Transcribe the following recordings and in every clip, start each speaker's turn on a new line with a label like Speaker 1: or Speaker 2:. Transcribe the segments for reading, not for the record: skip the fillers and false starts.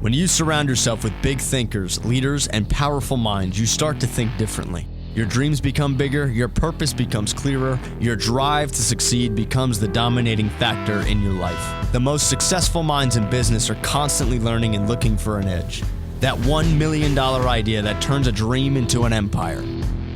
Speaker 1: When you surround yourself with big thinkers, leaders, and powerful minds, you start to think differently. Your dreams become bigger, your purpose becomes clearer, your drive to succeed becomes the dominating factor in your life. The most successful minds in business are constantly learning and looking for an edge. That $1 million idea that turns a dream into an empire.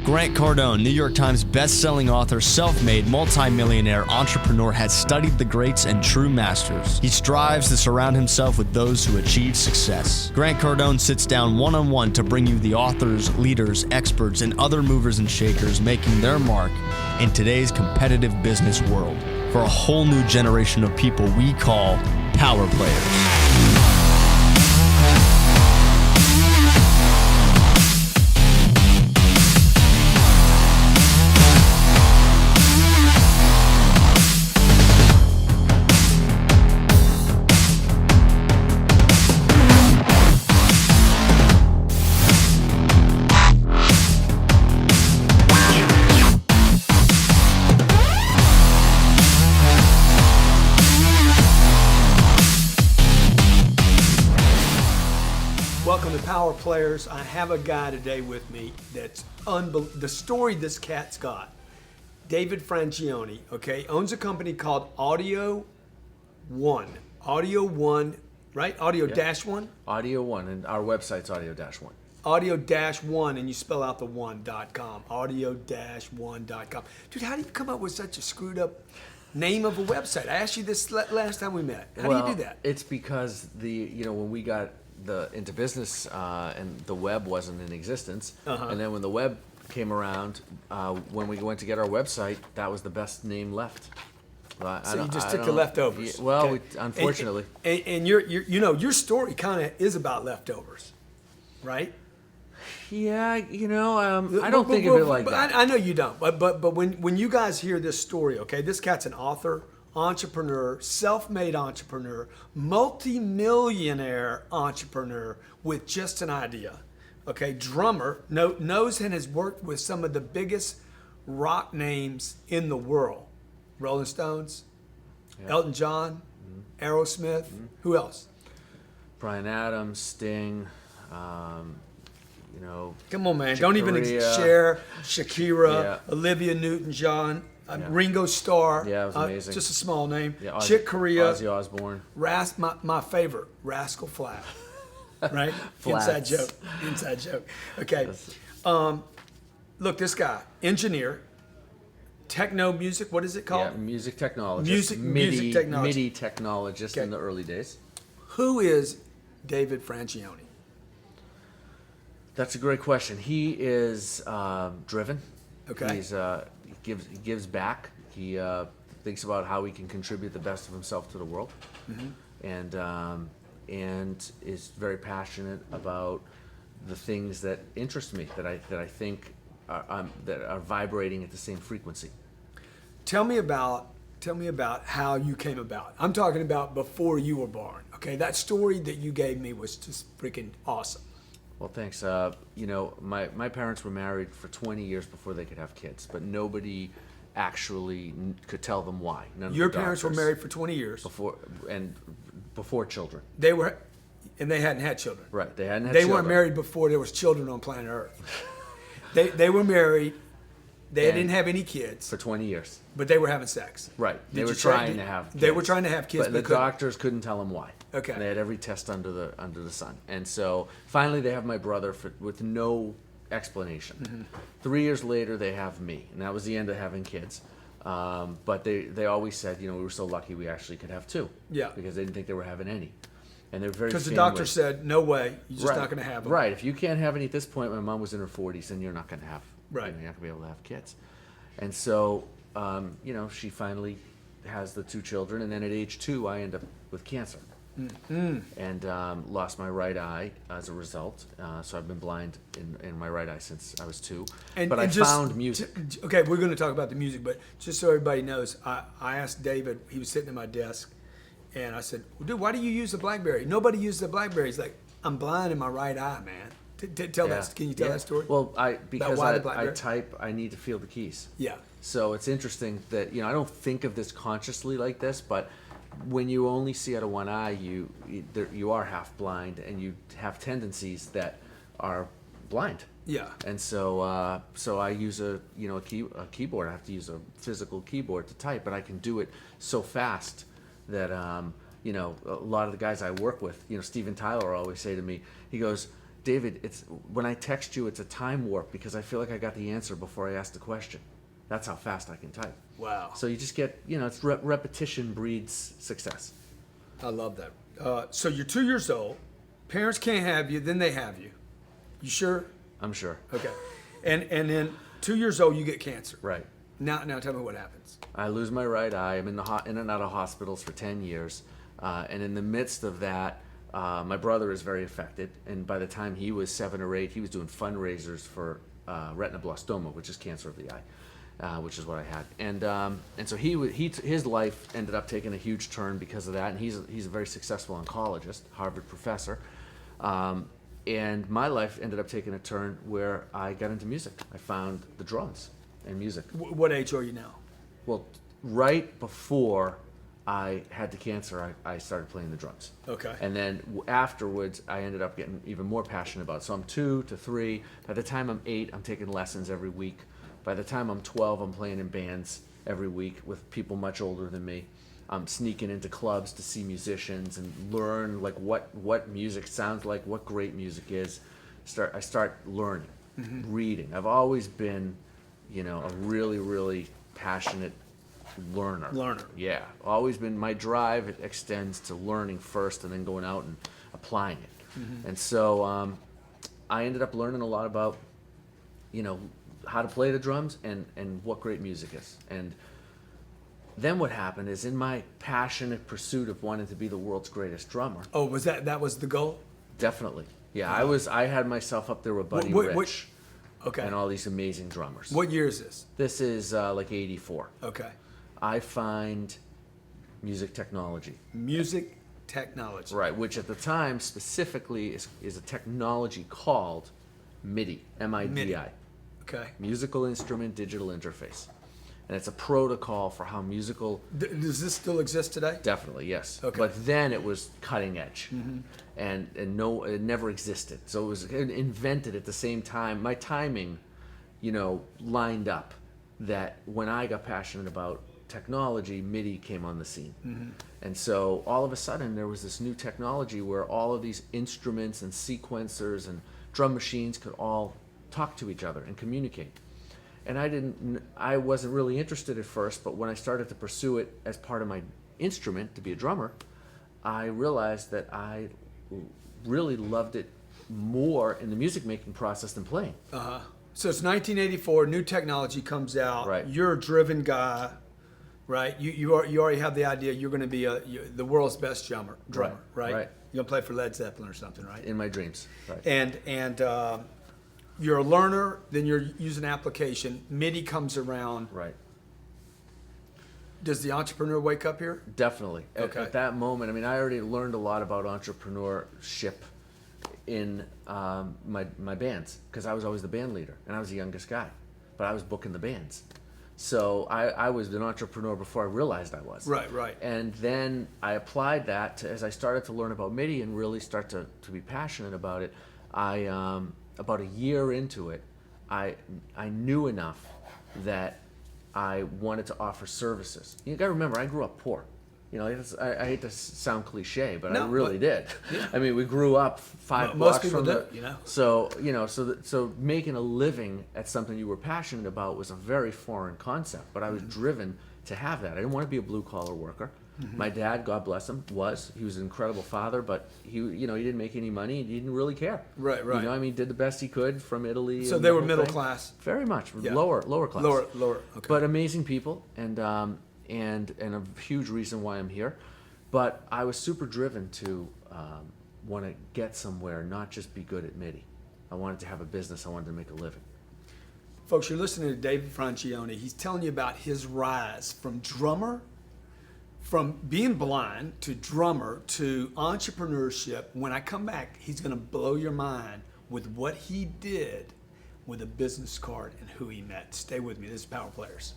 Speaker 1: Grant Cardone, New York Times best-selling author, self-made, multi-millionaire entrepreneur, has studied the greats and true masters. He strives to surround himself with those who achieve success. Grant Cardone sits down one-on-one to bring you the authors, leaders, experts, and other movers and shakers making their mark in today's competitive business world for a whole new generation of people we call PowerPlayers.
Speaker 2: PowerPlayers. I have a guy today with me that's the story this cat's got. David Frangioni, okay, owns a company called Audio One, right? Dash One?
Speaker 3: Audio One, and our website's Audio-One.
Speaker 2: Audio-One, and you spell out the one.com. Audio-one.com. Dude, how do you come up with such a screwed up name of a website? I asked you this last time we met. How do you do that?
Speaker 3: It's because when we got into business and the web wasn't in existence, and then when the web came around, when we went to get our website, that was the best name left.
Speaker 2: So you just took the leftovers.
Speaker 3: Well,
Speaker 2: okay.
Speaker 3: Unfortunately.
Speaker 2: And your story kind of is about leftovers, right?
Speaker 3: Yeah, I don't think of it like that.
Speaker 2: I know you don't, but when you guys hear this story, okay, this cat's an author, entrepreneur, self-made entrepreneur, multi-millionaire entrepreneur with just an idea. Okay, drummer, knows and has worked with some of the biggest rock names in the world. Rolling Stones, Elton John, Aerosmith, who else?
Speaker 3: Bryan Adams, Sting,
Speaker 2: Come on, man.
Speaker 3: Shakira.
Speaker 2: Don't even share Shakira, Olivia Newton-John, Ringo Starr.
Speaker 3: Yeah, it was amazing.
Speaker 2: Just a small name.
Speaker 3: Yeah,
Speaker 2: Chick Corea.
Speaker 3: Ozzy Osbourne.
Speaker 2: My favorite, Rascal Flatts. Right?
Speaker 3: Flats.
Speaker 2: Inside joke. Okay. Look, this guy, engineer, techno music, what is it called?
Speaker 3: Yeah, music technologist. MIDI technologist in the early days.
Speaker 2: Who is David Frangioni?
Speaker 3: That's a great question. He is driven.
Speaker 2: Okay.
Speaker 3: He gives back. He thinks about how he can contribute the best of himself to the world, and is very passionate about the things that interest me, that I think that are vibrating at the same frequency.
Speaker 2: Tell me about how you came about. I'm talking about before you were born. Okay, that story that you gave me was just freaking awesome.
Speaker 3: Well, thanks. My parents were married for 20 years before they could have kids, but nobody actually could tell them why.
Speaker 2: Your parents were married for 20 years
Speaker 3: before children.
Speaker 2: They hadn't had children.
Speaker 3: Right, they hadn't had
Speaker 2: They
Speaker 3: children.
Speaker 2: weren't married before there was children on planet Earth. They were married. They didn't have any kids
Speaker 3: for 20 years.
Speaker 2: But they were having sex.
Speaker 3: Right. They were trying to have kids.
Speaker 2: They were trying to have kids,
Speaker 3: but the doctors couldn't tell them why.
Speaker 2: Okay.
Speaker 3: They had every test under the sun. And so finally they have my brother with no explanation. 3 years later they have me, and that was the end of having kids. But they always said, we were so lucky we actually could have two.
Speaker 2: Yeah.
Speaker 3: Because they didn't think they were having any. And they're very
Speaker 2: Because the doctor said, no way, you're just not going to have them.
Speaker 3: Right. If you can't have any at this point, my mom was in her 40s, then you're not going to have.
Speaker 2: Right.
Speaker 3: You're not going to be able to have kids. And so, she finally has the two children, and then at age 2, I end up with cancer. And lost my right eye as a result. So I've been blind in my right eye since I was 2. But I found music.
Speaker 2: Okay, we're going to talk about the music, but just so everybody knows, I asked David, he was sitting at my desk, and I said, well, dude, why do you use the BlackBerry? Nobody uses the BlackBerry. He's like, I'm blind in my right eye, man. Tell that. Can you tell that story?
Speaker 3: Well, because I type, I need to feel the keys.
Speaker 2: Yeah.
Speaker 3: So it's interesting that I don't think of this consciously like this, but when you only see out of one eye, you are half blind, and you have tendencies that are blind.
Speaker 2: Yeah.
Speaker 3: And so so I use a keyboard. I have to use a physical keyboard to type, but I can do it so fast that a lot of the guys I work with, Steven Tyler always say to me, he goes, David, when I text you, it's a time warp because I feel like I got the answer before I asked the question. That's how fast I can type.
Speaker 2: Wow.
Speaker 3: So you just get, it's repetition breeds success.
Speaker 2: I love that. So you're 2 years old. Parents can't have you, then they have you. You sure?
Speaker 3: I'm sure.
Speaker 2: Okay. And then 2 years old, you get cancer.
Speaker 3: Right.
Speaker 2: Now tell me what happens.
Speaker 3: I lose my right eye. I'm in and out of hospitals for 10 years. And in the midst of that, my brother is very affected. And by the time he was 7 or 8, he was doing fundraisers for retinoblastoma, which is cancer of the eye, which is what I had. And so his life ended up taking a huge turn because of that. And he's a very successful oncologist, Harvard professor. And my life ended up taking a turn where I got into music. I found the drums and music.
Speaker 2: What age are you now?
Speaker 3: Well, right before I had the cancer, I started playing the drums.
Speaker 2: Okay.
Speaker 3: And then afterwards, I ended up getting even more passionate about it. So I'm 2 to 3. By the time I'm 8, I'm taking lessons every week. By the time I'm 12, I'm playing in bands every week with people much older than me. I'm sneaking into clubs to see musicians and learn like what music sounds like, what great music is. I start learning, reading. I've always been, a really, really passionate learner. Yeah, always been. My drive extends to learning first and then going out and applying it. And so I ended up learning a lot about, how to play the drums and what great music is. And then what happened is, in my passionate pursuit of wanting to be the world's greatest drummer.
Speaker 2: Oh, was that was the goal?
Speaker 3: Definitely. Yeah, I had myself up there with Buddy Rich.
Speaker 2: Okay.
Speaker 3: And all these amazing drummers.
Speaker 2: What year is this?
Speaker 3: This is like 84.
Speaker 2: Okay.
Speaker 3: I find music technology.
Speaker 2: Music technology.
Speaker 3: Right, which at the time specifically is a technology called MIDI, M-I-D-I.
Speaker 2: Okay.
Speaker 3: Musical Instrument Digital Interface. And it's a protocol for how musical...
Speaker 2: Does this still exist today?
Speaker 3: Definitely, yes.
Speaker 2: Okay.
Speaker 3: But then it was cutting edge. And no, it never existed. So it was invented at the same time. My timing, lined up that when I got passionate about technology, MIDI came on the scene. And so all of a sudden there was this new technology where all of these instruments and sequencers and drum machines could all talk to each other and communicate. And I wasn't really interested at first, but when I started to pursue it as part of my instrument to be a drummer, I realized that I really loved it more in the music making process than playing.
Speaker 2: So it's 1984, new technology comes out.
Speaker 3: Right.
Speaker 2: You're a driven guy, right? You already have the idea you're going to be the world's best drummer, right?
Speaker 3: Right.
Speaker 2: You're going to play for Led Zeppelin or something, right?
Speaker 3: In my dreams. Right.
Speaker 2: And you're a learner, then you're using an application. MIDI comes around.
Speaker 3: Right.
Speaker 2: Does the entrepreneur wake up here?
Speaker 3: Definitely.
Speaker 2: Okay.
Speaker 3: At that moment, I already learned a lot about entrepreneurship in my bands, because I was always the band leader and I was the youngest guy, but I was booking the bands. So I was an entrepreneur before I realized I was.
Speaker 2: Right.
Speaker 3: And then I applied that as I started to learn about MIDI and really start to be passionate about it. About a year into it, I knew enough that I wanted to offer services. You got to remember, I grew up poor. I hate to sound cliche, but I really did. Yeah. We grew up 5 blocks from the. So making a living at something you were passionate about was a very foreign concept. But I was driven to have that. I didn't want to be a blue collar worker. My dad, God bless him, he was an incredible father, but he didn't make any money. He didn't really care.
Speaker 2: Right.
Speaker 3: He did the best he could from Italy.
Speaker 2: So they were middle class.
Speaker 3: Very much.
Speaker 2: Yeah.
Speaker 3: Lower class.
Speaker 2: Lower. Okay.
Speaker 3: But amazing people, and a huge reason why I'm here. But I was super driven to want to get somewhere, not just be good at MIDI. I wanted to have a business. I wanted to make a living.
Speaker 2: Folks, you're listening to David Frangioni. He's telling you about his rise from being blind to drummer to entrepreneurship. When I come back, he's going to blow your mind with what he did with a business card and who he met. Stay with me. This is PowerPlayers.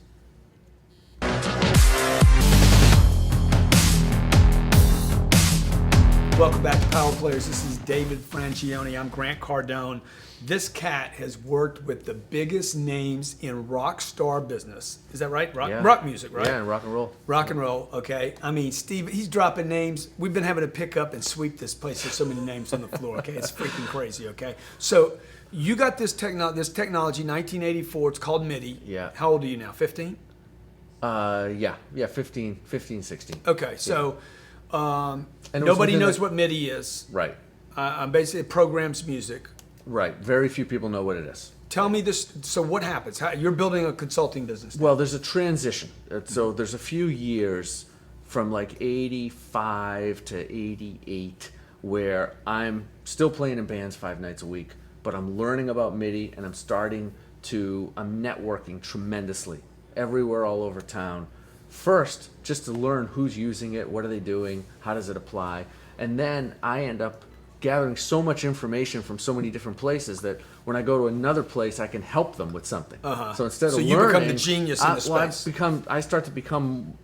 Speaker 2: Welcome back to PowerPlayers. This is David Frangioni. I'm Grant Cardone. This cat has worked with the biggest names in rock star business. Is that right? Rock music, right?
Speaker 3: Yeah, and rock and roll.
Speaker 2: Rock and roll, okay. I mean, Steve, he's dropping names. We've been having to pick up and sweep this place. There's so many names on the floor, okay? It's freaking crazy, okay? So you got this technology, 1984. It's called MIDI.
Speaker 3: Yeah.
Speaker 2: How old are you now, 15?
Speaker 3: Yeah, 15, 16.
Speaker 2: Okay, so
Speaker 3: And it was
Speaker 2: nobody
Speaker 3: within
Speaker 2: knows what MIDI is.
Speaker 3: Right,
Speaker 2: Basically, it programs music.
Speaker 3: right. Very few people know what it is.
Speaker 2: Tell me this. So what happens? You're building a consulting business now.
Speaker 3: Well, there's a transition. So there's a few years from like 85 to 88 where I'm still playing in bands 5 nights a week, but I'm learning about MIDI and I'm networking tremendously everywhere all over town. First, just to learn who's using it, what are they doing, how does it apply, and then I end up gathering so much information from so many different places that when I go to another place, I can help them with something. So instead of
Speaker 2: So you
Speaker 3: learning,
Speaker 2: become the genius in the space.
Speaker 3: I start to become,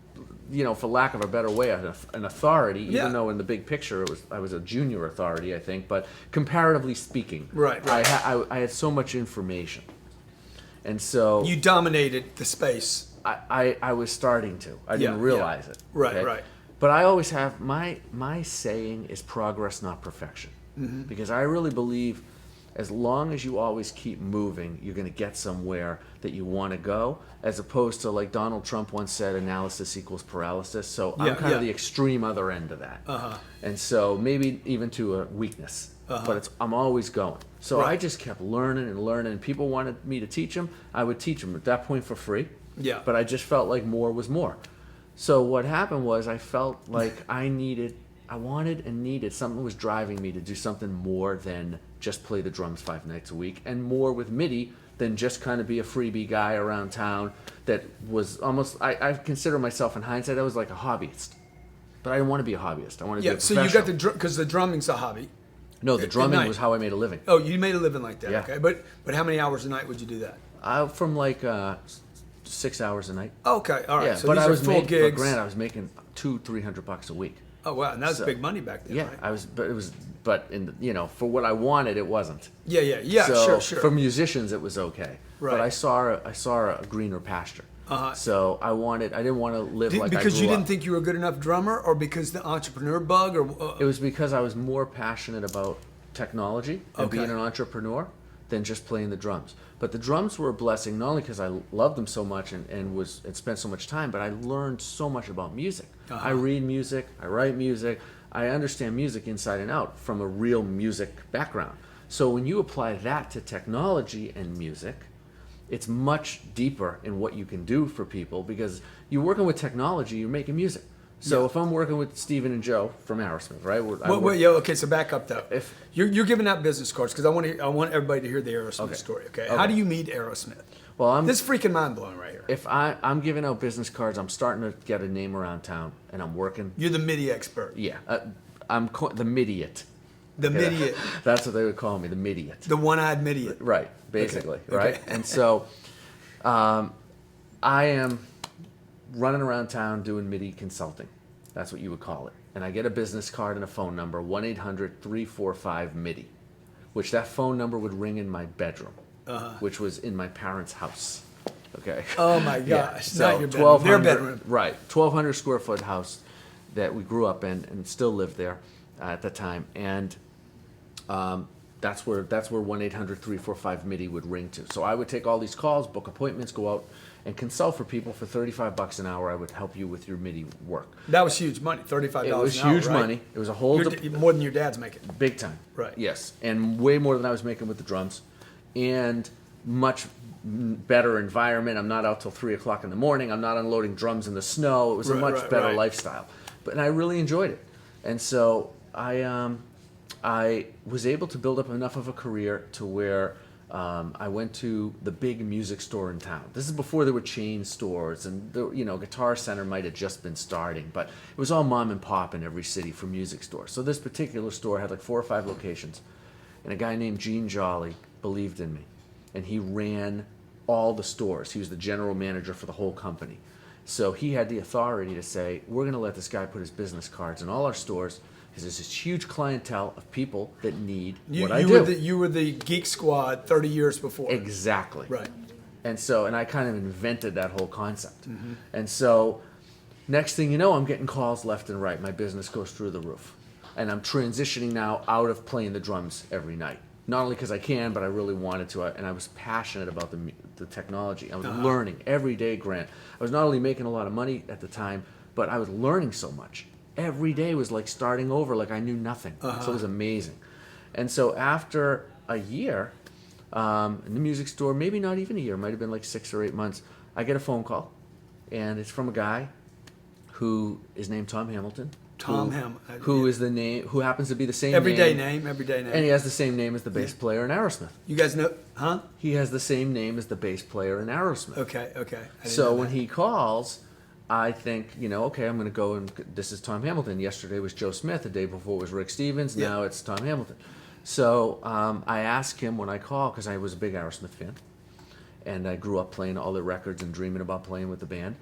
Speaker 3: for lack of a better way, an authority.
Speaker 2: Yeah.
Speaker 3: Even though in the big picture I was a junior authority, I think, but comparatively speaking,
Speaker 2: Right.
Speaker 3: I had so much information, and so
Speaker 2: You dominated the space.
Speaker 3: I was starting to. I didn't realize it.
Speaker 2: Right, right.
Speaker 3: But I always have my saying is progress, not perfection, because I really believe as long as you always keep moving, you're going to get somewhere that you want to go, as opposed to like Donald Trump once said, analysis equals paralysis. So I'm kind of the extreme other end of that, and so maybe even to a weakness. But I'm always going. So I just kept learning and learning. And people wanted me to teach them. I would teach them at that point for free.
Speaker 2: Yeah.
Speaker 3: But I just felt like more was more. So what happened was I felt like I wanted and needed, something was driving me to do something more than just play the drums 5 nights a week, and more with MIDI than just kind of be a freebie guy around town that was almost, I consider myself in hindsight, I was like a hobbyist. But I didn't want to be a hobbyist. I wanted to be a professional.
Speaker 2: So you got because the drumming's a hobby.
Speaker 3: No, the drumming
Speaker 2: night.
Speaker 3: was how I made a living.
Speaker 2: Oh, you made a living like that,
Speaker 3: Yeah.
Speaker 2: okay. But how many hours a night would you do that?
Speaker 3: From like 6 hours a night.
Speaker 2: Okay, all right.
Speaker 3: Yeah,
Speaker 2: so
Speaker 3: but
Speaker 2: these
Speaker 3: I
Speaker 2: are
Speaker 3: was
Speaker 2: full
Speaker 3: making,
Speaker 2: gigs.
Speaker 3: but Grant, I was making $200-300 a week.
Speaker 2: Oh wow, and that was
Speaker 3: So-
Speaker 2: big money back then,
Speaker 3: Yeah,
Speaker 2: right?
Speaker 3: for what I wanted, it wasn't.
Speaker 2: Yeah,
Speaker 3: So
Speaker 2: sure.
Speaker 3: for musicians, it was okay.
Speaker 2: Right.
Speaker 3: But I saw a greener pasture. So I didn't want to live like I grew
Speaker 2: Because you didn't
Speaker 3: up.
Speaker 2: think you were a good enough drummer, or because the entrepreneur bug, or
Speaker 3: It was because I was more passionate about technology and
Speaker 2: Okay.
Speaker 3: being an entrepreneur than just playing the drums. But the drums were a blessing, not only because I loved them so much and spent so much time, but I learned so much about music. I read music, I write music, I understand music inside and out from a real music background. So when you apply that to technology and music, it's much deeper in what you can do for people, because you're working with technology, you're making music. So if I'm working with Steven and Joe from Aerosmith, right?
Speaker 2: Okay, so back up though. You're giving out business cards because I want everybody to hear the Aerosmith story. Okay, how do you meet Aerosmith?
Speaker 3: Well,
Speaker 2: This is freaking mind blowing right here.
Speaker 3: if I'm giving out business cards, I'm starting to get a name around town, and I'm working.
Speaker 2: You're the MIDI expert.
Speaker 3: Yeah, the Midiot.
Speaker 2: The MIDI,
Speaker 3: That's what they would call me, the Midiot.
Speaker 2: the one-eyed MIDI.
Speaker 3: Right, basically,
Speaker 2: Okay.
Speaker 3: right? And so I am running around town doing MIDI consulting. That's what you would call it. And I get a business card and a phone number, 1-800-345-MIDI, which that phone number would ring in my bedroom, which was in my parents' house. Okay.
Speaker 2: Oh my
Speaker 3: Yeah,
Speaker 2: gosh!
Speaker 3: so
Speaker 2: Not your bedroom. Their
Speaker 3: 1,200
Speaker 2: bedroom.
Speaker 3: Right, 1,200 square foot house that we grew up in and still lived there at the time, and that's where 1-800-345-MIDI would ring to. So I would take all these calls, book appointments, go out and consult for people for $35 an hour. I would help you with your MIDI work.
Speaker 2: That was huge money. $35
Speaker 3: It was
Speaker 2: an hour,
Speaker 3: huge
Speaker 2: right?
Speaker 3: money. It was a whole
Speaker 2: More than your dad's making.
Speaker 3: big time.
Speaker 2: Right.
Speaker 3: Yes, and way more than I was making with the drums, and much better environment. I'm not out till 3:00 in the morning. I'm not unloading drums in the snow. It was a much better lifestyle, and I really enjoyed it. And so I was able to build up enough of a career to where I went to the big music store in town. This is before there were chain stores, and Guitar Center might have just been starting, but it was all mom and pop in every city for music stores. So this particular store had like 4 or 5 locations, and a guy named Gene Jolly believed in me, and he ran all the stores. He was the general manager for the whole company. So he had the authority to say, we're going to let this guy put his business cards in all our stores because there's this huge clientele of people that need what I
Speaker 2: You
Speaker 3: do.
Speaker 2: you were the Geek Squad 30 years before.
Speaker 3: Exactly.
Speaker 2: Right.
Speaker 3: And so, and I kind of invented that whole concept.
Speaker 2: Mm-hmm.
Speaker 3: And so, next thing you know, I'm getting calls left and right. My business goes through the roof. And I'm transitioning now out of playing the drums every night. Not only because I can, but I really wanted to. And I was passionate about the technology. I was learning every day, Grant. I was not only making a lot of money at the time, but I was learning so much. Every day was like starting over, like I knew nothing. So it was amazing. And so after a year in the music store, maybe not even a year, might have been like 6 or 8 months, I get a phone call. And it's from a guy who is named Tom Hamilton. Who happens to be the same
Speaker 2: everyday
Speaker 3: name.
Speaker 2: name.
Speaker 3: And he has the same name as the bass player in Aerosmith.
Speaker 2: You guys know, huh?
Speaker 3: He has the same name as the bass player in Aerosmith.
Speaker 2: Okay. I didn't
Speaker 3: So
Speaker 2: know
Speaker 3: when
Speaker 2: that.
Speaker 3: he calls, I think, okay, I'm going to go and this is Tom Hamilton. Yesterday was Joe Smith. The day before was Rick Stevens.
Speaker 2: Yeah.
Speaker 3: Now it's Tom Hamilton. So I ask him when I call, because I was a big Aerosmith fan. And I grew up playing all the records and dreaming about playing with the band.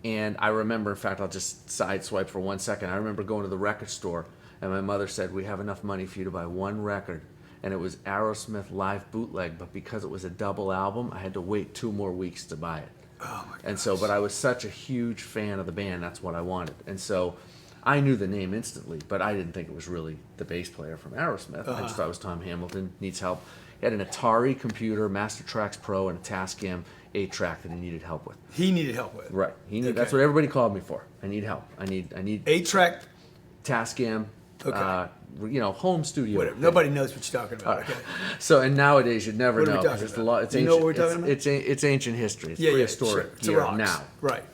Speaker 3: And I remember, in fact, I'll just sideswipe for 1 second. I remember going to the record store, and my mother said, we have enough money for you to buy one record. And it was Aerosmith Live Bootleg, but because it was a double album, I had to wait 2 more weeks to buy it.
Speaker 2: Oh my God.
Speaker 3: And so, but I was such a huge fan of the band, that's what I wanted. And so I knew the name instantly, but I didn't think it was really the bass player from Aerosmith. I just thought it was Tom Hamilton, needs help. He had an Atari computer, Master Tracks Pro, and a Tascam 8-track that he needed help with.
Speaker 2: He needed help with.
Speaker 3: Right. He knew,
Speaker 2: Okay.
Speaker 3: That's what everybody called me for. I need help. I need
Speaker 2: 8-track.
Speaker 3: Tascam,
Speaker 2: Okay.
Speaker 3: home studio.
Speaker 2: Whatever. Nobody knows what you're talking about. Okay.
Speaker 3: So, and nowadays you'd never
Speaker 2: What are we
Speaker 3: know.
Speaker 2: talking
Speaker 3: 'cause it's
Speaker 2: about?
Speaker 3: a lot. It's
Speaker 2: You
Speaker 3: ancient.
Speaker 2: know what we're talking about?
Speaker 3: It's ancient history. It's
Speaker 2: Yeah,
Speaker 3: prehistoric
Speaker 2: sure. It's a
Speaker 3: here
Speaker 2: rocks.
Speaker 3: now.
Speaker 2: Right.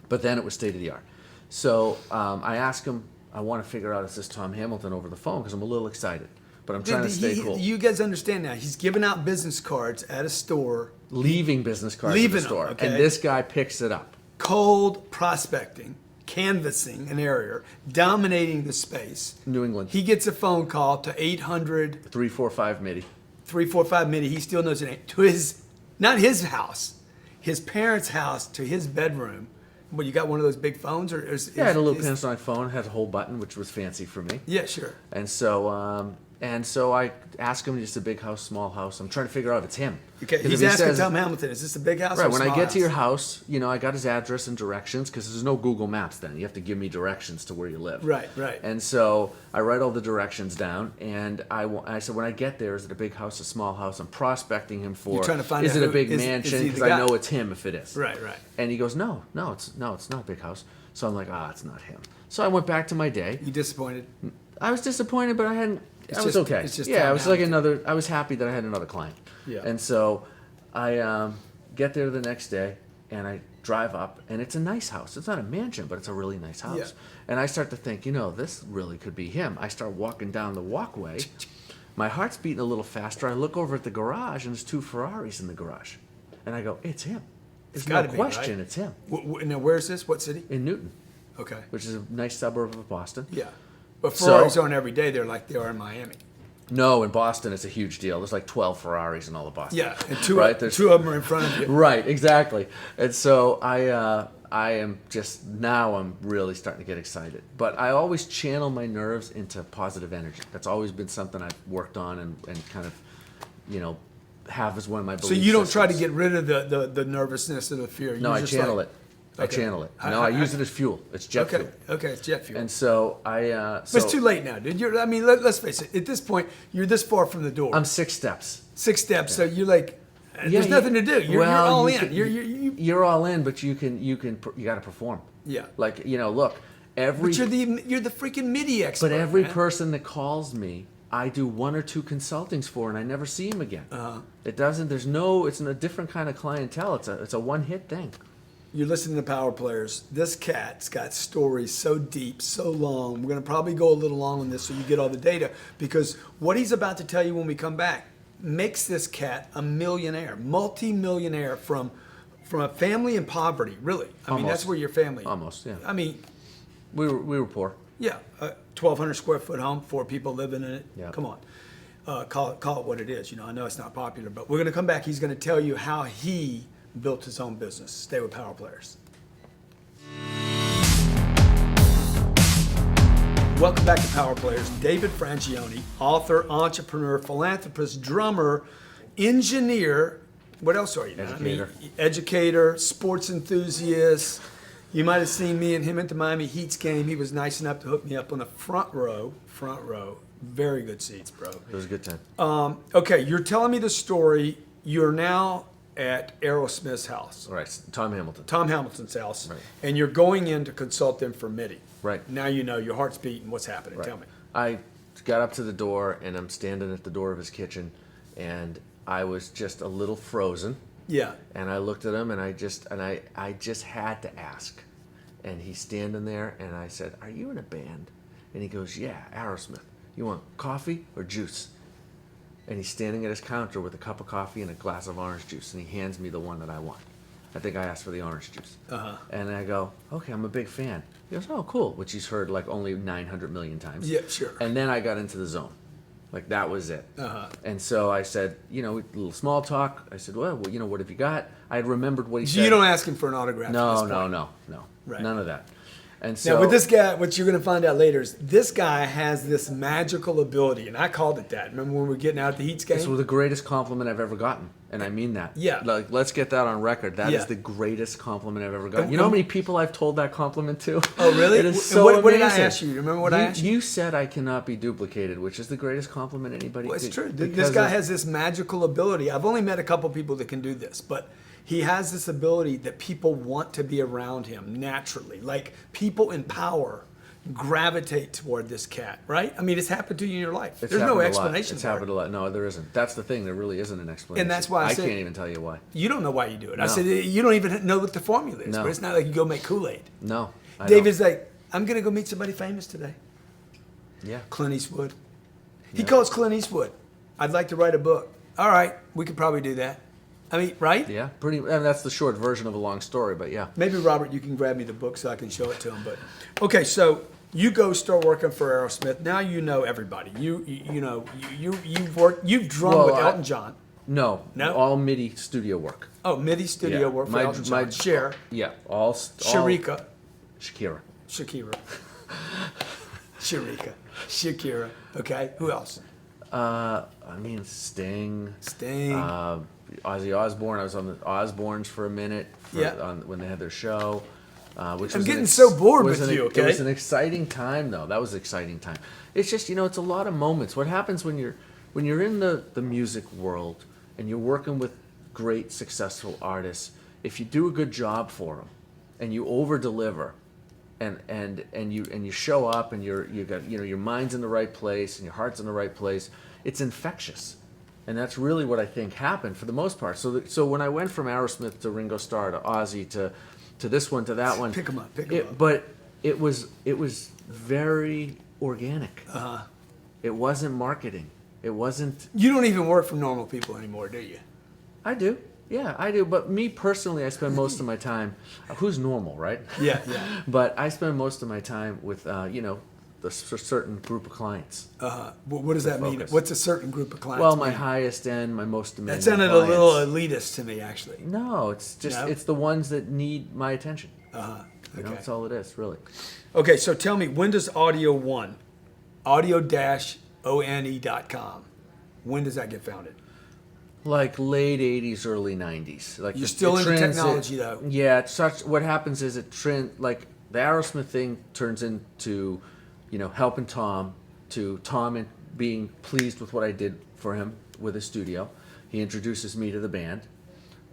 Speaker 3: But then it was state of the art. So I asked him, I want to figure out is this Tom Hamilton over the phone because I'm a little excited, but I'm trying to stay cool.
Speaker 2: You guys understand now. He's giving out business cards at a store,
Speaker 3: Leaving business cards at
Speaker 2: Leaving
Speaker 3: the
Speaker 2: them,
Speaker 3: store,
Speaker 2: okay.
Speaker 3: and this guy picks it up.
Speaker 2: cold prospecting, canvassing an area, dominating the space.
Speaker 3: New England.
Speaker 2: He gets a phone call to 800
Speaker 3: 345 MIDI.
Speaker 2: 345 minute. He still knows it ain't to his, not his house, his parents' house, to his bedroom. Well, you got one of those big phones, or
Speaker 3: Yeah, I had a little Panasonic phone, had a whole button, which was fancy for me.
Speaker 2: Yeah, sure.
Speaker 3: And so I ask him, just a big house, small house. I'm trying to figure out if it's him.
Speaker 2: Okay,
Speaker 3: 'Cause if
Speaker 2: he's
Speaker 3: he
Speaker 2: asking
Speaker 3: says-
Speaker 2: Tom Hamilton, is this a big house?
Speaker 3: Right,
Speaker 2: or a
Speaker 3: when I
Speaker 2: small
Speaker 3: get to your
Speaker 2: house?
Speaker 3: house, I got his address and directions because there's no Google Maps then. You have to give me directions to where you live.
Speaker 2: Right.
Speaker 3: And so I write all the directions down, and I said, when I get there, is it a big house, a small house? I'm prospecting him for,
Speaker 2: You're trying to find
Speaker 3: is
Speaker 2: out
Speaker 3: it a
Speaker 2: who-
Speaker 3: big
Speaker 2: is
Speaker 3: mansion?
Speaker 2: he the
Speaker 3: Because I
Speaker 2: guy?
Speaker 3: know it's him if it is.
Speaker 2: Right.
Speaker 3: And he goes, no, it's not a big house. So I'm like, it's not him. So I went back to my day.
Speaker 2: You disappointed?
Speaker 3: I was disappointed, but I was
Speaker 2: just-
Speaker 3: okay.
Speaker 2: it's just
Speaker 3: yeah,
Speaker 2: Tom
Speaker 3: I was like
Speaker 2: Hamilton.
Speaker 3: I was happy that I had another client.
Speaker 2: Yeah.
Speaker 3: And so I get there the next day, and I drive up, and it's a nice house. It's not a mansion, but it's a really nice house.
Speaker 2: Yeah.
Speaker 3: And I start to think, this really could be him. I start walking down the walkway. My heart's beating a little faster. I look over at the garage, and there's 2 Ferraris in the garage. And I go, it's him. There's no
Speaker 2: gotta be,
Speaker 3: question,
Speaker 2: right?
Speaker 3: it's him.
Speaker 2: Now, where's this? What city?
Speaker 3: In Newton,
Speaker 2: Okay.
Speaker 3: which is a nice suburb of Boston.
Speaker 2: Yeah. But
Speaker 3: So-
Speaker 2: Ferraris aren't every day there like they are in Miami.
Speaker 3: No, in Boston, it's a huge deal. There's like 12 Ferraris in all of Boston.
Speaker 2: Yeah, and two
Speaker 3: Right,
Speaker 2: of
Speaker 3: there's-
Speaker 2: them are in front of you.
Speaker 3: Right, exactly. And so I am just, now I'm really starting to get excited. But I always channel my nerves into positive energy. That's always been something I've worked on and kind of, have as one of my
Speaker 2: So
Speaker 3: belief
Speaker 2: you don't try to
Speaker 3: systems.
Speaker 2: get rid of the nervousness or the fear.
Speaker 3: No,
Speaker 2: You
Speaker 3: I
Speaker 2: just
Speaker 3: channel
Speaker 2: like-
Speaker 3: it. I
Speaker 2: Okay.
Speaker 3: channel it.
Speaker 2: I-
Speaker 3: No, I
Speaker 2: I-
Speaker 3: use it as fuel. It's jet
Speaker 2: Okay,
Speaker 3: fuel.
Speaker 2: okay, it's jet fuel.
Speaker 3: And so
Speaker 2: But it's too late now, dude. Let's face it. At this point, you're this far from the door.
Speaker 3: I'm 6 steps.
Speaker 2: 6 steps, so you're like,
Speaker 3: Yeah,
Speaker 2: there's nothing to do. You're
Speaker 3: well,
Speaker 2: all
Speaker 3: you
Speaker 2: in.
Speaker 3: can-
Speaker 2: You're
Speaker 3: You're all in, but you got to perform.
Speaker 2: Yeah.
Speaker 3: Like, look, every.
Speaker 2: But you're the freaking MIDI expert.
Speaker 3: But every
Speaker 2: man.
Speaker 3: person that calls me, I do 1 or 2 consultings for, and I never see him again. It doesn't. It's a different kind of clientele. It's a one-hit thing.
Speaker 2: You're listening to Power Players. This cat's got stories so deep, so long. We're going to probably go a little long on this so you get all the data, because what he's about to tell you when we come back makes this cat a millionaire, multi-millionaire from a family in poverty, really. I mean,
Speaker 3: Almost.
Speaker 2: that's where your family.
Speaker 3: Almost, yeah.
Speaker 2: I mean,
Speaker 3: We were poor.
Speaker 2: yeah, 1,200 square foot home, 4 people living in it.
Speaker 3: Yeah.
Speaker 2: Come on. Call it what it is. I know it's not popular, but we're going to come back. He's going to tell you how he built his own business. Stay with Power Players. Welcome back to Power Players. David Frangioni, author, entrepreneur, philanthropist, drummer, engineer. What else are you?
Speaker 3: Educator.
Speaker 2: Educator, sports enthusiast. You might have seen me and him at the Miami Heat's game. He was nice enough to hook me up on the front row. Front row. Very good seats, bro.
Speaker 3: It was a good time.
Speaker 2: Okay, you're telling me the story. You're now at Aerosmith's house.
Speaker 3: Right, Tom Hamilton.
Speaker 2: Tom Hamilton's house.
Speaker 3: Right.
Speaker 2: And you're going in to consult them for MIDI.
Speaker 3: Right.
Speaker 2: Now you know your heart's beating. What's happening?
Speaker 3: Right.
Speaker 2: Tell me.
Speaker 3: I got up to the door, and I'm standing at the door of his kitchen, and I was just a little frozen.
Speaker 2: Yeah.
Speaker 3: And I looked at him, and I just had to ask. And he's standing there, and I said, "Are you in a band?" And he goes, "Yeah, Aerosmith. You want coffee or juice?" And he's standing at his counter with a cup of coffee and a glass of orange juice, and he hands me the one that I want. I think I asked for the orange juice. And I go, "Okay, I'm a big fan." He goes, "Oh, cool," which he's heard like only 900 million times.
Speaker 2: Yeah, sure.
Speaker 3: And then I got into the zone. Like, that was it. And so I said, a little small talk. I said, well, what have you got? I had remembered what he said.
Speaker 2: You don't ask him for an autograph.
Speaker 3: No,
Speaker 2: at this point.
Speaker 3: no.
Speaker 2: Right.
Speaker 3: None of that. And so,
Speaker 2: Now, with this guy, what you're going to find out later is this guy has this magical ability, and I called it that. Remember when we were getting out at the Heat's game?
Speaker 3: this was the greatest compliment I've ever gotten, and I mean that.
Speaker 2: Yeah.
Speaker 3: Like, let's get that on record. That
Speaker 2: Yeah.
Speaker 3: is the greatest compliment I've ever gotten. You know how many people I've told that compliment to?
Speaker 2: Oh, really?
Speaker 3: It is
Speaker 2: And
Speaker 3: so
Speaker 2: what did I
Speaker 3: amazing.
Speaker 2: ask you? Remember what I asked you?
Speaker 3: You said I cannot be duplicated, which is the greatest compliment anybody
Speaker 2: Well, it's
Speaker 3: could.
Speaker 2: true. This
Speaker 3: because
Speaker 2: guy
Speaker 3: of-
Speaker 2: has this magical ability. I've only met a couple people that can do this, but he has this ability that people want to be around him naturally. Like people in power gravitate toward this cat, right? I mean, it's happened to you in your life.
Speaker 3: It's
Speaker 2: There's no
Speaker 3: happened a lot.
Speaker 2: explanation
Speaker 3: It's
Speaker 2: for
Speaker 3: happened
Speaker 2: it.
Speaker 3: a lot. No, there isn't. That's the thing. There really isn't an explanation.
Speaker 2: And that's why I said-
Speaker 3: can't even tell you why.
Speaker 2: You don't know why you do it. I
Speaker 3: No.
Speaker 2: said, you don't even know what the formula is,
Speaker 3: No.
Speaker 2: but it's not like you go make Kool-Aid.
Speaker 3: No. I don't.
Speaker 2: David's like, I'm going to go meet somebody famous today.
Speaker 3: Yeah.
Speaker 2: Clint Eastwood. He
Speaker 3: Yeah.
Speaker 2: calls Clint Eastwood. I'd like to write a book. All right, we could probably do that. I mean, right?
Speaker 3: Yeah. Pretty. And that's the short version of a long story, but yeah.
Speaker 2: Maybe Robert, you can grab me the book so I can show it to him. But okay, so you go start working for Aerosmith. Now you know everybody. You've worked. You've drummed with
Speaker 3: Well,
Speaker 2: Elton John.
Speaker 3: No.
Speaker 2: No?
Speaker 3: All MIDI studio work.
Speaker 2: Oh, MIDI studio
Speaker 3: Yeah.
Speaker 2: work for Elton John. Cher,
Speaker 3: Yeah. All.
Speaker 2: Sharika,
Speaker 3: Shakira.
Speaker 2: Shakira, Shakira. Okay, who else?
Speaker 3: I mean, Sting.
Speaker 2: Sting.
Speaker 3: Ozzy Osbourne. I was on the Osbournes for a minute.
Speaker 2: Yeah.
Speaker 3: When they had their show. Which
Speaker 2: I'm
Speaker 3: was
Speaker 2: getting so bored
Speaker 3: was
Speaker 2: with
Speaker 3: an-
Speaker 2: you,
Speaker 3: It was
Speaker 2: okay?
Speaker 3: an exciting time, though. That was an exciting time. It's just, it's a lot of moments. What happens when you're in the music world and you're working with great, successful artists, if you do a good job for them and you over deliver and you show up and you got your mind's in the right place and your heart's in the right place, it's infectious. And that's really what I think happened for the most part. So when I went from Aerosmith to Ringo Starr to Ozzy to this one to that one,
Speaker 2: Pick 'em up, pick 'em up.
Speaker 3: But it was very organic. It wasn't marketing. It wasn't.
Speaker 2: You don't even work for normal people anymore, do you?
Speaker 3: I do. Yeah, I do. But me personally, I spend most of my time. Who's normal, right?
Speaker 2: Yeah.
Speaker 3: But I spend most of my time with the certain group of clients.
Speaker 2: What does that mean?
Speaker 3: focus.
Speaker 2: What's a certain group of clients?
Speaker 3: Well, my
Speaker 2: mean?
Speaker 3: highest end, my most demanding.
Speaker 2: That sounded
Speaker 3: clients.
Speaker 2: a little elitist to me, actually.
Speaker 3: No, it's just
Speaker 2: No?
Speaker 3: it's the ones that need my attention.
Speaker 2: Okay.
Speaker 3: That's all it is, really.
Speaker 2: Okay, so tell me, when does Audio One, audio-one.com, when does that get founded?
Speaker 3: Like late '80s, early '90s. Like
Speaker 2: You're still into technology, though.
Speaker 3: Yeah, it's such. What happens is like the Aerosmith thing turns into, helping Tom, to Tom and being pleased with what I did for him with his studio. He introduces me to the band.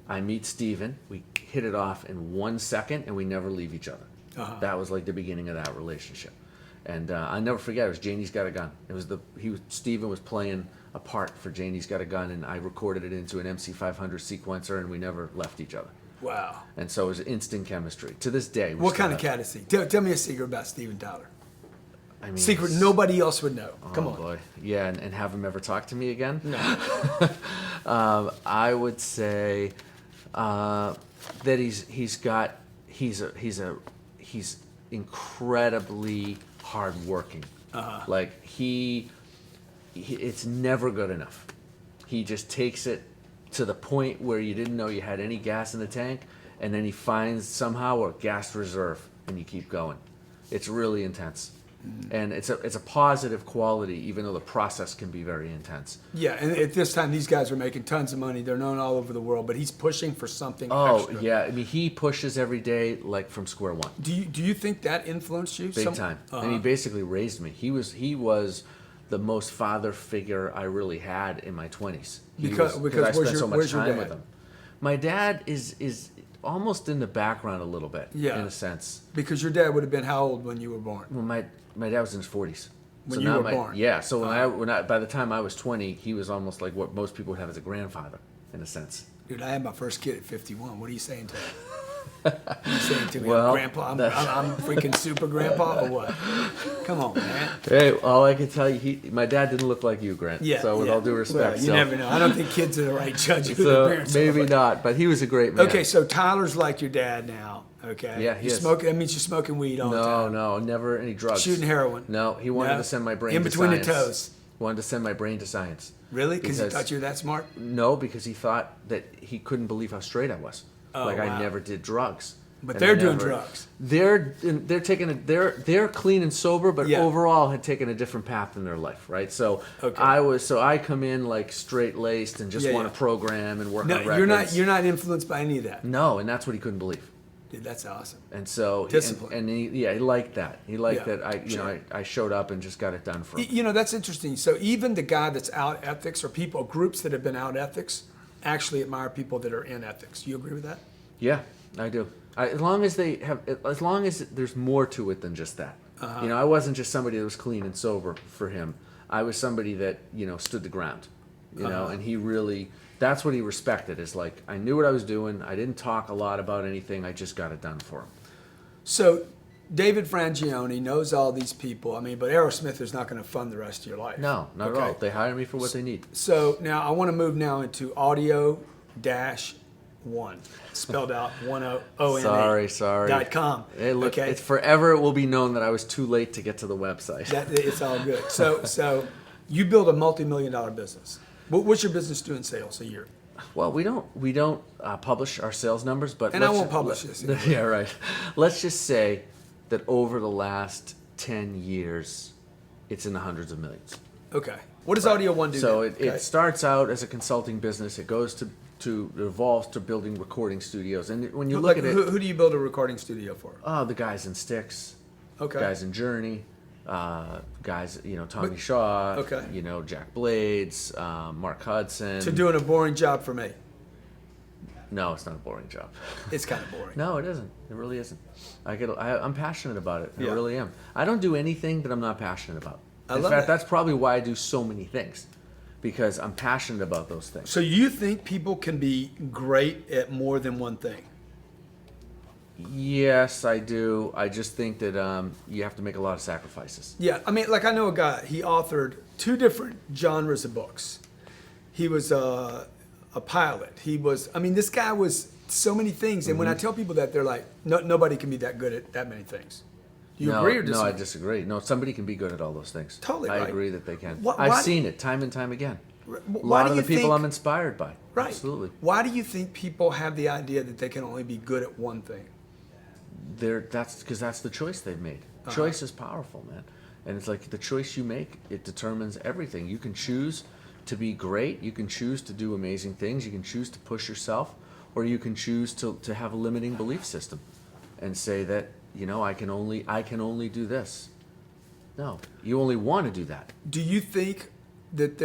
Speaker 3: I meet Steven. We hit it off in 1 second, and we never leave each other. That was like the beginning of that relationship. And I'll never forget, it was Janie's Got a Gun. Steven was playing a part for Janie's Got a Gun, and I recorded it into an MC500 sequencer, and we never left each other.
Speaker 2: Wow.
Speaker 3: And so it was instant chemistry. To this day.
Speaker 2: What kind of cat is he? Tell me a secret about Steven Tyler.
Speaker 3: I mean,
Speaker 2: Secret nobody else would know. Come on.
Speaker 3: Boy. Yeah, and have him ever talk to me again?
Speaker 2: No.
Speaker 3: I would say that he's incredibly hardworking. Like it's never good enough. He just takes it to the point where you didn't know you had any gas in the tank, and then he finds somehow a gas reserve, and you keep going. It's really intense. And it's a positive quality, even though the process can be very intense.
Speaker 2: Yeah, and at this time, these guys are making tons of money. They're known all over the world, but he's pushing for something extra.
Speaker 3: Yeah. I mean, he pushes every day, like from square one.
Speaker 2: Do you think that influenced you?
Speaker 3: Big time. And he basically raised me. He was the most father figure I really had in my 20s.
Speaker 2: Because
Speaker 3: I spent so much
Speaker 2: where's your
Speaker 3: time
Speaker 2: dad?
Speaker 3: with him. My dad is almost in the background a little bit,
Speaker 2: Yeah.
Speaker 3: in a sense.
Speaker 2: Because your dad would have been how old when you were born?
Speaker 3: Well, my dad was in his 40s.
Speaker 2: When you were born?
Speaker 3: Yeah. So by the time I was 20, he was almost like what most people would have as a grandfather, in a sense.
Speaker 2: Dude, I had my first kid at 51. What are you saying to me? What are you saying to me?
Speaker 3: Well,
Speaker 2: Grandpa? I'm freaking super grandpa or what? Come on, man.
Speaker 3: Hey, all I can tell you, my dad didn't look like you, Grant.
Speaker 2: Yeah.
Speaker 3: So with all due respect,
Speaker 2: Well, you never know. I don't think kids are the right judge of who their
Speaker 3: so
Speaker 2: parents
Speaker 3: maybe
Speaker 2: are.
Speaker 3: not. But he was a great man.
Speaker 2: Okay, so Tyler's like your dad now. Okay.
Speaker 3: Yeah, he
Speaker 2: you
Speaker 3: is.
Speaker 2: smoking. That means you're smoking weed all the time.
Speaker 3: No, never any drugs.
Speaker 2: Shooting heroin.
Speaker 3: No, he wanted
Speaker 2: No?
Speaker 3: to send my brain
Speaker 2: in
Speaker 3: to
Speaker 2: between
Speaker 3: science.
Speaker 2: the toes.
Speaker 3: Wanted to send my brain to science.
Speaker 2: Really? Because he
Speaker 3: Because-
Speaker 2: thought you were that smart.
Speaker 3: No, because he thought that he couldn't believe how straight I was.
Speaker 2: Oh,
Speaker 3: like
Speaker 2: wow.
Speaker 3: I never did drugs.
Speaker 2: But
Speaker 3: And
Speaker 2: they're
Speaker 3: I
Speaker 2: doing
Speaker 3: never-
Speaker 2: drugs.
Speaker 3: They're taking they're clean and sober, but
Speaker 2: Yeah.
Speaker 3: overall had taken a different path in their life, right? So
Speaker 2: Okay.
Speaker 3: I come in like straight laced and just
Speaker 2: Yeah,
Speaker 3: want
Speaker 2: yeah.
Speaker 3: to program and work
Speaker 2: No,
Speaker 3: on records.
Speaker 2: you're not influenced by any of that.
Speaker 3: No, and that's what he couldn't believe.
Speaker 2: Dude, that's awesome.
Speaker 3: And so
Speaker 2: Discipline.
Speaker 3: and he liked that. He liked
Speaker 2: Yeah,
Speaker 3: that
Speaker 2: sure.
Speaker 3: I showed up and just got it done for him.
Speaker 2: You know, that's interesting. So even the guy that's out ethics or people, groups that have been out ethics, actually admire people that are in ethics. You agree with that?
Speaker 3: Yeah, I do. As long as there's more to it than just that.
Speaker 2: Uh-huh.
Speaker 3: I wasn't just somebody that was clean and sober for him. I was somebody that stood the ground.
Speaker 2: Uh-huh.
Speaker 3: And he really. That's what he respected. Is like I knew what I was doing. I didn't talk a lot about anything. I just got it done for him.
Speaker 2: So David Frangioni knows all these people. I mean, but Aerosmith is not going to fund the rest of your life.
Speaker 3: No, not at
Speaker 2: Okay.
Speaker 3: all. They hire me for what they need.
Speaker 2: So now I want to move now into audio-one, spelled out 1-O-N-A.
Speaker 3: Sorry.
Speaker 2: .com.
Speaker 3: Hey, look,
Speaker 2: okay.
Speaker 3: it's forever. It will be known that I was too late to get to the website.
Speaker 2: It's all good. So you build a multi-million-dollar business. What's your business doing sales a year?
Speaker 3: Well, we don't publish our sales numbers, but
Speaker 2: And I won't publish this anyway.
Speaker 3: Yeah, right. Let's just say that over the last 10 years, it's in the hundreds of millions.
Speaker 2: Okay. What does Audio One do?
Speaker 3: So
Speaker 2: then?
Speaker 3: it starts out as a consulting business. It goes to it evolves to building recording studios. And when you look at it,
Speaker 2: who do you build a recording studio for?
Speaker 3: the guys in Styx,
Speaker 2: Okay.
Speaker 3: guys in Journey, guys, Tommy Shaw,
Speaker 2: okay.
Speaker 3: Jack Blades, Mark Hudson.
Speaker 2: So doing a boring job for me.
Speaker 3: No, it's not a boring job.
Speaker 2: It's kind of boring.
Speaker 3: No, it isn't. It really isn't. I'm passionate about it. I
Speaker 2: Yeah.
Speaker 3: really am. I don't do anything that I'm not passionate about.
Speaker 2: I
Speaker 3: In
Speaker 2: love
Speaker 3: fact,
Speaker 2: that.
Speaker 3: that's probably why I do so many things, because I'm passionate about those things.
Speaker 2: So you think people can be great at more than one thing?
Speaker 3: Yes, I do. I just think that you have to make a lot of sacrifices.
Speaker 2: Yeah, I mean, like I know a guy. He authored 2 different genres of books. He was a pilot. He was. I mean, this guy was so many things. And when I tell people that, they're like, no, nobody can be that good at that many things. Do you agree or disagree?
Speaker 3: No, I disagree. No, somebody can be good at all those things.
Speaker 2: Totally
Speaker 3: I
Speaker 2: right.
Speaker 3: agree that they can.
Speaker 2: Why-
Speaker 3: I've seen it time and time again. A
Speaker 2: Why
Speaker 3: lot
Speaker 2: do
Speaker 3: of the
Speaker 2: you
Speaker 3: people
Speaker 2: think-
Speaker 3: I'm inspired by.
Speaker 2: Right.
Speaker 3: Absolutely.
Speaker 2: Why do you think people have the idea that they can only be good at one thing?
Speaker 3: That's because that's the choice they've made. Choice is powerful, man. And it's like the choice you make, it determines everything. You can choose to be great. You can choose to do amazing things. You can choose to push yourself, or you can choose to have a limiting belief system and say that, I can only do this. No, you only want to do that.
Speaker 2: Do you think that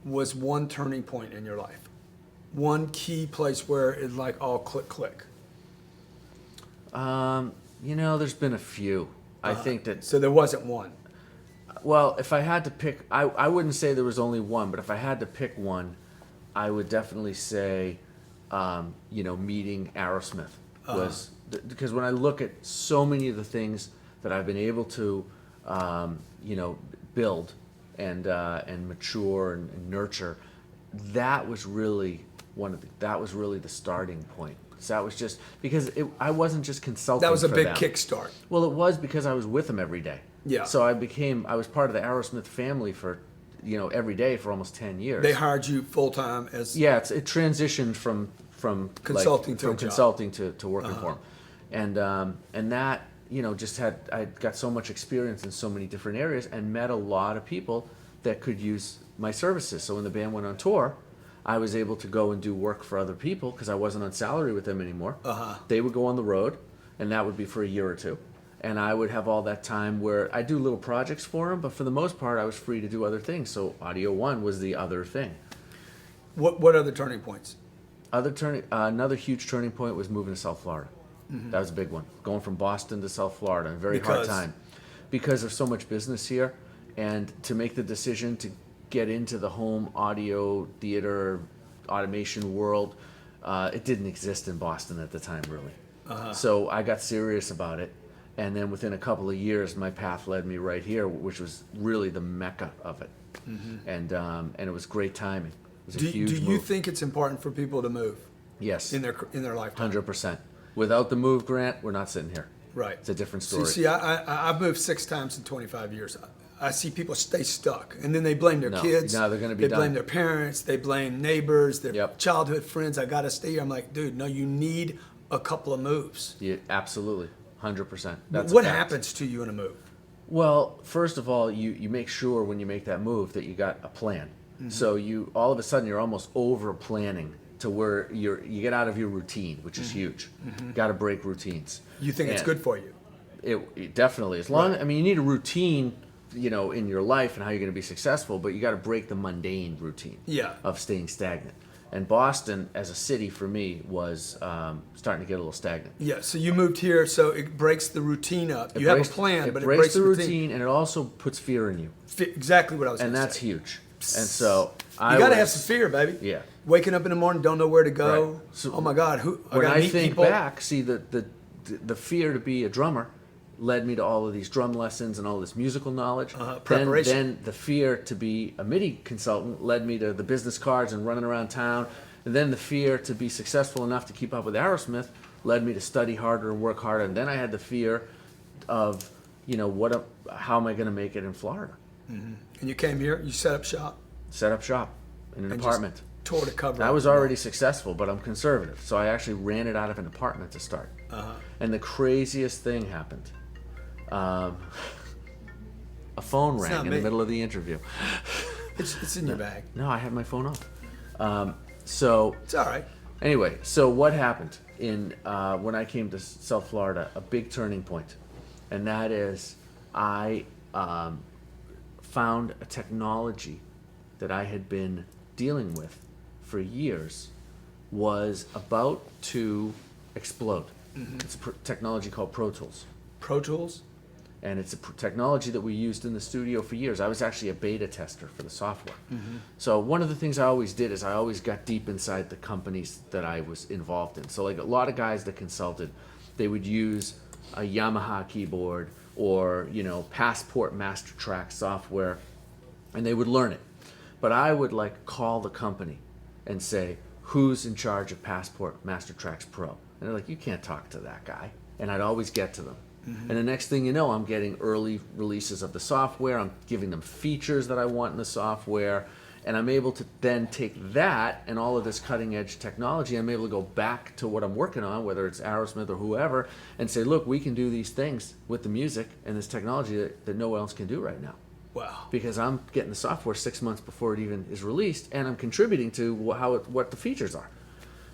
Speaker 2: was one turning point in your life? One key place where it like all click?
Speaker 3: There's been a few. I think that,
Speaker 2: So there wasn't one.
Speaker 3: well, if I had to pick, I wouldn't say there was only one, but if I had to pick one, I would definitely say, meeting Aerosmith was, because when I look at so many of the things that I've been able to, build and mature and nurture, that was really the starting point. So that was just because I wasn't just consulting.
Speaker 2: That was a
Speaker 3: for
Speaker 2: big
Speaker 3: them.
Speaker 2: kickstart.
Speaker 3: Well, it was because I was with them every day.
Speaker 2: Yeah.
Speaker 3: So I was part of the Aerosmith family for, every day for almost 10 years.
Speaker 2: They hired you full time as
Speaker 3: Yeah, it transitioned from
Speaker 2: Consulting to a job.
Speaker 3: consulting to working for them, and that I got so much experience in so many different areas and met a lot of people that could use my services. So when the band went on tour, I was able to go and do work for other people because I wasn't on salary with them anymore. They would go on the road, and that would be for a year or two. And I would have all that time where I do little projects for them, but for the most part, I was free to do other things. So Audio One was the other thing.
Speaker 2: What other turning points?
Speaker 3: Another huge turning point was moving to South Florida. That was a big one. Going from Boston to South Florida, a very hard time. Because there's so much business here, and to make the decision to get into the home audio, theater, automation world, it didn't exist in Boston at the time, really. So I got serious about it. And then within a couple of years, my path led me right here, which was really the mecca of it. And it was great timing. It was a huge move.
Speaker 2: Do you think it's important for people to move?
Speaker 3: Yes.
Speaker 2: In their lifetime?
Speaker 3: 100%. Without the move, Grant, we're not sitting here.
Speaker 2: Right.
Speaker 3: It's a different story.
Speaker 2: See, I've moved 6 times in 25 years. I see people stay stuck, and then they blame their kids.
Speaker 3: No, they're going to be
Speaker 2: They blame their parents. They blame neighbors, their childhood friends. I got to stay here. I'm like, dude, no, you need a couple of moves.
Speaker 3: Yeah, absolutely. 100%.
Speaker 2: What happens to you in a move?
Speaker 3: Well, first of all, you make sure when you make that move that you got a plan. So you all of a sudden you're almost over planning to where you get out of your routine, which is huge. Got to break routines.
Speaker 2: You think it's good for you?
Speaker 3: It definitely. As long, I mean, you need a routine, in your life and how you're going to be successful, but you got to break the mundane routine of staying stagnant. And Boston, as a city, for me, was starting to get a little stagnant.
Speaker 2: Yeah, so you moved here, so it breaks the routine up. You have a plan, but it breaks
Speaker 3: the routine, and it also puts fear in you.
Speaker 2: Exactly what I was going to say.
Speaker 3: And that's huge. And so
Speaker 2: you got to have some fear, baby.
Speaker 3: Yeah.
Speaker 2: Waking up in the morning, don't know where to go. Right. So oh my God,
Speaker 3: when I think back, see the fear to be a drummer led me to all of these drum lessons and all this musical knowledge.
Speaker 2: Preparation.
Speaker 3: Then the fear to be a MIDI consultant led me to the business cards and running around town. And then the fear to be successful enough to keep up with Aerosmith led me to study harder and work harder. And then I had the fear of, how am I going to make it in Florida?
Speaker 2: And you came here, you set up shop?
Speaker 3: Set up shop in an apartment.
Speaker 2: Tore the cover.
Speaker 3: I was already successful, but I'm conservative. So I actually ran it out of an apartment to start. And the craziest thing happened. A phone rang in the middle of the interview.
Speaker 2: It's in your bag.
Speaker 3: No, I had my phone off. So
Speaker 2: it's all right.
Speaker 3: Anyway, so what happened when I came to South Florida? A big turning point, and that is I found a technology that I had been dealing with for years was about to explode. It's a technology called Pro Tools.
Speaker 2: Pro Tools?
Speaker 3: And it's a technology that we used in the studio for years. I was actually a beta tester for the software. So one of the things I always did is I always got deep inside the companies that I was involved in. So like a lot of guys that consulted, they would use a Yamaha keyboard or, Passport Master Track software, and they would learn it. But I would call the company and say, who's in charge of Passport Master Tracks Pro? And they're like, you can't talk to that guy. And I'd always get to them. And the next thing you know, I'm getting early releases of the software. I'm giving them features that I want in the software. And I'm able to then take that and all of this cutting edge technology, I'm able to go back to what I'm working on, whether it's Aerosmith or whoever, and say, look, we can do these things with the music and this technology that no one else can do right now.
Speaker 2: Wow.
Speaker 3: Because I'm getting the software 6 months before it even is released, and I'm contributing to what the features are.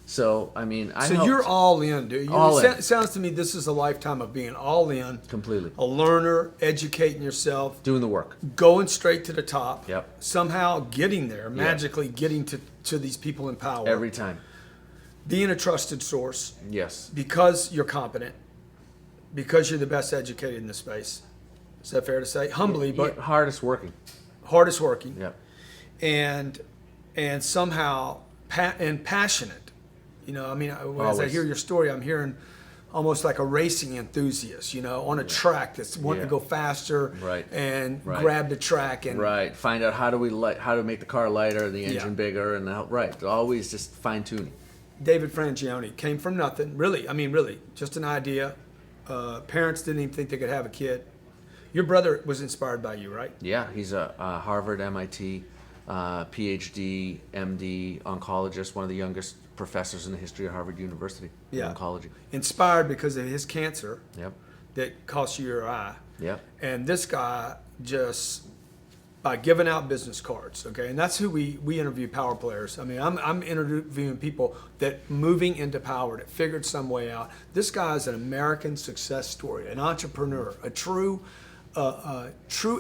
Speaker 3: So, I mean,
Speaker 2: So you're all in, dude. It sounds to me this is a lifetime of being all in.
Speaker 3: Completely.
Speaker 2: A learner, educating yourself.
Speaker 3: Doing the work.
Speaker 2: Going straight to the top.
Speaker 3: Yep.
Speaker 2: Somehow getting there, magically getting to these people in power.
Speaker 3: Every time.
Speaker 2: Being a trusted source.
Speaker 3: Yes.
Speaker 2: Because you're competent. Because you're the best educated in the space. Is that fair to say? Humbly, but...
Speaker 3: Hardest working.
Speaker 2: Hardest working.
Speaker 3: Yep.
Speaker 2: And somehow, and passionate. As I hear your story, I'm hearing almost like a racing enthusiast, on a track that's wanting to go faster and grab the track and
Speaker 3: find out how to make the car lighter, the engine bigger, and always just fine tuning.
Speaker 2: David Frangioni came from nothing, really, just an idea. Parents didn't even think they could have a kid. Your brother was inspired by you, right?
Speaker 3: Yeah, he's a Harvard, MIT, PhD, MD, oncologist, one of the youngest professors in the history of Harvard University in oncology.
Speaker 2: Inspired because of his cancer.
Speaker 3: Yep.
Speaker 2: that costs you your eye.
Speaker 3: Yep.
Speaker 2: And this guy just, by giving out business cards, okay, and that's who we interview power players. I mean, I'm interviewing people that moving into power, that figured some way out. This guy is an American success story, an entrepreneur, a true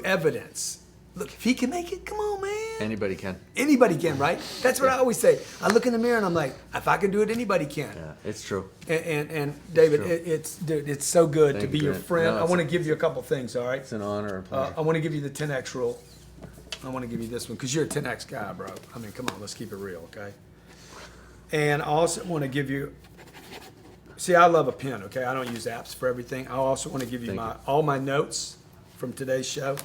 Speaker 2: evidence. Look, if he can make it, come on, man.
Speaker 3: Anybody can.
Speaker 2: Anybody can, right? That's what I always say. I look in the mirror and I'm like, if I can do it, anybody can.
Speaker 3: Yeah, it's true.
Speaker 2: And David, it's so good to
Speaker 3: Thank
Speaker 2: be
Speaker 3: you,
Speaker 2: your
Speaker 3: Grant.
Speaker 2: friend.
Speaker 3: No,
Speaker 2: I want to give you a couple things, all right?
Speaker 3: It's an honor and pleasure.
Speaker 2: I want to give you the 10X rule. I want to give you this one because you're a 10X guy, bro. I mean, come on, let's keep it real, okay? And I also want to give you, see, I love a pen, okay? I don't use apps for everything. I also want to give you
Speaker 3: Thank
Speaker 2: all my notes from today's show,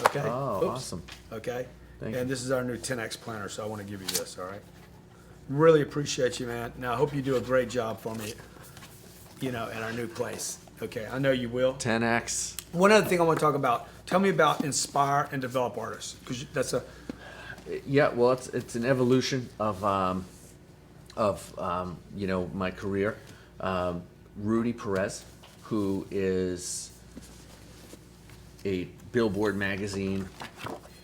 Speaker 2: okay?
Speaker 3: Oh, awesome.
Speaker 2: Okay?
Speaker 3: Thank
Speaker 2: And
Speaker 3: you.
Speaker 2: this is our new 10X planner, so I want to give you this, all right? Really appreciate you, man. Now, I hope you do a great job for me, in our new place. Okay, I know you will.
Speaker 3: 10X.
Speaker 2: One other thing I want to talk about. Tell me about inspire and develop artists, because that's a
Speaker 3: Yeah, well, it's an evolution of my career. Rudy Perez, who is a Billboard magazine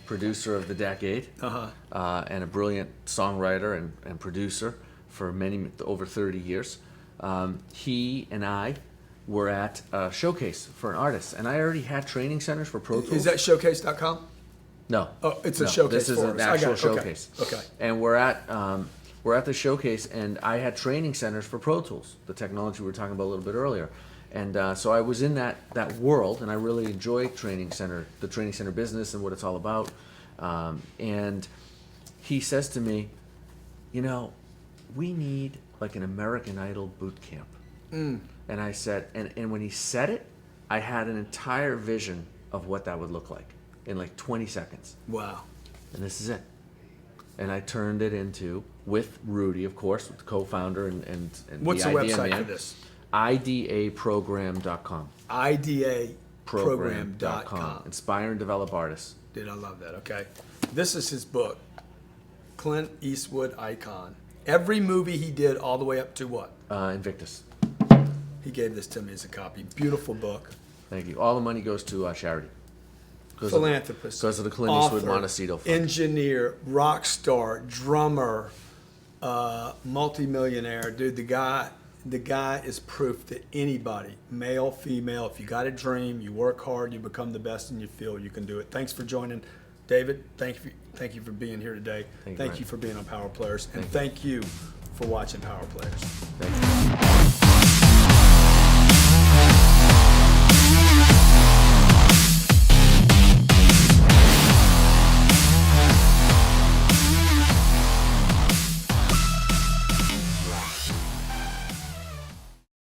Speaker 3: producer of the decade, and a brilliant songwriter and producer for over 30 years. He and I were at a showcase for an artist, and I already had training centers for Pro Tools.
Speaker 2: Is that showcase.com?
Speaker 3: No.
Speaker 2: Oh, it's a
Speaker 3: No,
Speaker 2: showcase
Speaker 3: This is
Speaker 2: for
Speaker 3: an
Speaker 2: us. I got
Speaker 3: actual
Speaker 2: it. Okay.
Speaker 3: showcase.
Speaker 2: Okay.
Speaker 3: And we're at the showcase, and I had training centers for Pro Tools, the technology we were talking about a little bit earlier. And so I was in that world, and I really enjoy the training center business and what it's all about. And he says to me, we need like an American Idol boot camp. And I said, and when he said it, I had an entire vision of what that would look like in like 20 seconds.
Speaker 2: Wow.
Speaker 3: And this is it. And I turned it into, with Rudy, of course, with the co-founder and
Speaker 2: What's the
Speaker 3: idea
Speaker 2: website
Speaker 3: man,
Speaker 2: for this?
Speaker 3: IDAprogram.com.
Speaker 2: IDAprogram.com.
Speaker 3: Inspire and develop artists.
Speaker 2: Dude, I love that. Okay. This is his book, Clint Eastwood Icon. Every movie he did all the way up to what?
Speaker 3: Invictus.
Speaker 2: He gave this to me as a copy. Beautiful book.
Speaker 3: Thank you. All the money goes to charity.
Speaker 2: Philanthropist.
Speaker 3: Because of the Clint
Speaker 2: author,
Speaker 3: Eastwood Montecito Fund.
Speaker 2: engineer, rock star, drummer, multimillionaire. Dude, the guy is proof that anybody, male, female, if you got a dream, you work hard, you become the best in your field, you can do it. Thanks for joining. David, thank you for being here today. Thank you for being on Power Players. And thank you for watching Power Players.
Speaker 3: Thank you.